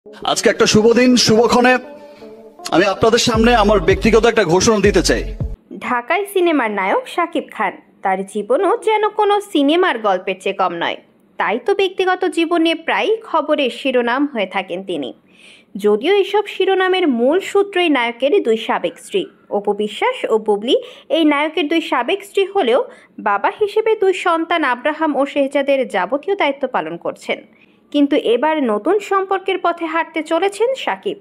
আজকে একটা শুভ দিন, শুভক্ষণে আমি আপনাদের সামনে আমার ব্যক্তিগত একটা ঘোষণা দিতে চাই। ঢাকায় সিনেমার নায়ক শাকিব খান, তার জীবনও যেন কোনো সিনেমার গল্পের চেয়ে কম নয়। তাই তো ব্যক্তিগত জীবনে প্রায় খবরের শিরোনাম হয়ে থাকেন তিনি। যদিও এসব শিরোনামের মূল সূত্রই নায়কের দুই সাবেক স্ত্রী। অপু বিশ্বাস ও বুবলি এই নায়কের দুই সাবেক স্ত্রী হলেও বাবা হিসেবে দুই সন্তান আব্রাহাম ও শেহজাদের যাবতীয় দায়িত্ব পালন করছেন। কিন্তু এবার নতুন সম্পর্কের পথে হাঁটতে চলেছেন শাকিব।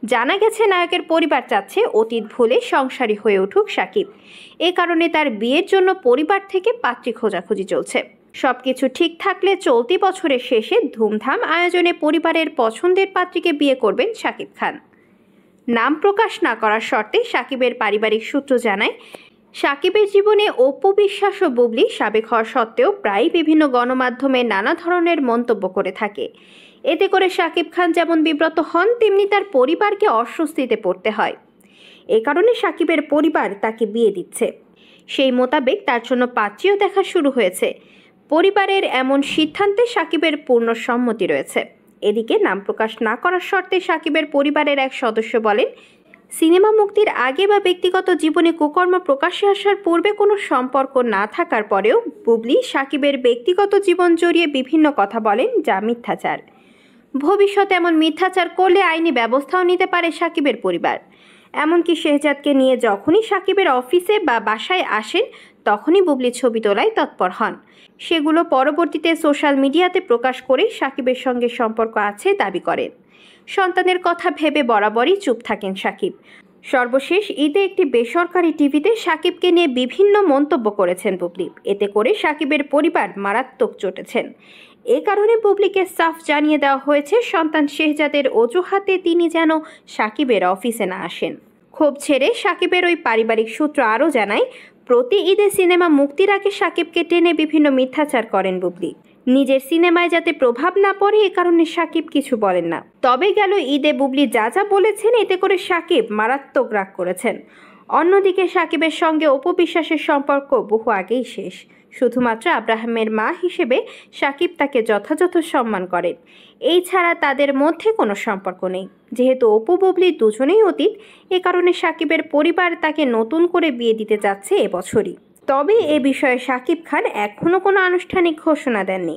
জানা গেছে নায়কের পরিবার চাচ্ছে অতীত ভুলে সংসারী হয়ে উঠুক শাকিব। এ কারণে তার বিয়ের জন্য পরিবার থেকে পাত্রী খোঁজাখুঁজি চলছে। সবকিছু ঠিক থাকলে চলতি বছরের শেষে ধুমধাম আয়োজনে পরিবারের পছন্দের পাত্রীকে বিয়ে করবেন শাকিব খান। নাম প্রকাশ না করার শর্তে শাকিবের পারিবারিক সূত্র জানায়, শাকিবের জীবনে অপু বিশ্বাস ও বুবলি সাবেক হওয়া সত্ত্বেও প্রায় বিভিন্ন গণমাধ্যমে নানা ধরনের মন্তব্য করে থাকে। এতে করে শাকিব খান যেমন বিব্রত হন, তেমনি তার পরিবারকে অস্বস্তিতে পড়তে হয়। এ কারণে শাকিবের পরিবার তাকে বিয়ে দিচ্ছে। সেই মোতাবেক তার জন্য পাত্রীও দেখা শুরু হয়েছে। পরিবারের এমন সিদ্ধান্তে শাকিবের পূর্ণ সম্মতি রয়েছে। এদিকে নাম প্রকাশ না করার শর্তে শাকিবের পরিবারের এক সদস্য বলেন, সিনেমা মুক্তির আগে বা ব্যক্তিগত জীবনে কুকর্ম প্রকাশ্যে আসার পূর্বে কোনো সম্পর্ক না থাকার পরেও বুবলি শাকিবের ব্যক্তিগত জীবন জড়িয়ে বিভিন্ন কথা বলেন, যা মিথ্যাচার। ভবিষ্যতে এমন মিথ্যাচার করলে আইনি ব্যবস্থাও নিতে পারে শাকিবের পরিবার। এমনকি শেহজাদকে নিয়ে যখনই শাকিবের অফিসে বা বাসায় আসেন, তখনই বুবলি ছবি তোলায় তৎপর হন। সেগুলো পরবর্তীতে সোশ্যাল মিডিয়াতে প্রকাশ করে শাকিবের সঙ্গে সম্পর্ক আছে দাবি করেন। সন্তানের কথা ভেবে বরাবরই চুপ থাকেন শাকিব। সর্বশেষ ঈদে একটি বেসরকারি টিভিতে শাকিবকে নিয়ে বিভিন্ন মন্তব্য করেছেন বুবলি। এতে করে শাকিবের পরিবার মারাত্মক চটেছেন। এ কারণে বুবলিকে সাফ জানিয়ে দেওয়া হয়েছে, সন্তান শেহজাদের অজুহাতে তিনি যেন শাকিবের অফিসে না আসেন। ক্ষোভ ছেড়ে শাকিবের ওই পারিবারিক সূত্র আরও জানায়, প্রতি ঈদে সিনেমা মুক্তির আগে শাকিবকে টেনে বিভিন্ন মিথ্যাচার করেন বুবলি। নিজের সিনেমায় যাতে প্রভাব না পড়ে এ কারণে শাকিব কিছু বলেন না। তবে গেল ঈদে বুবলি যা যা বলেছেন, এতে করে শাকিব মারাত্মক রাগ করেছেন। অন্যদিকে শাকিবের সঙ্গে অপু বিশ্বাসের সম্পর্ক বহু আগেই শেষ। শুধুমাত্র আব্রাহামের মা হিসেবে শাকিব তাকে যথাযথ সম্মান করেন। এই ছাড়া তাদের মধ্যে কোনো সম্পর্ক নেই। যেহেতু অপু বুবলি দুজনেই অতীত, এ কারণে শাকিবের পরিবার তাকে নতুন করে বিয়ে দিতে যাচ্ছে এবছরই। তবে এ বিষয়ে শাকিব খান এখনও কোনো আনুষ্ঠানিক ঘোষণা দেননি।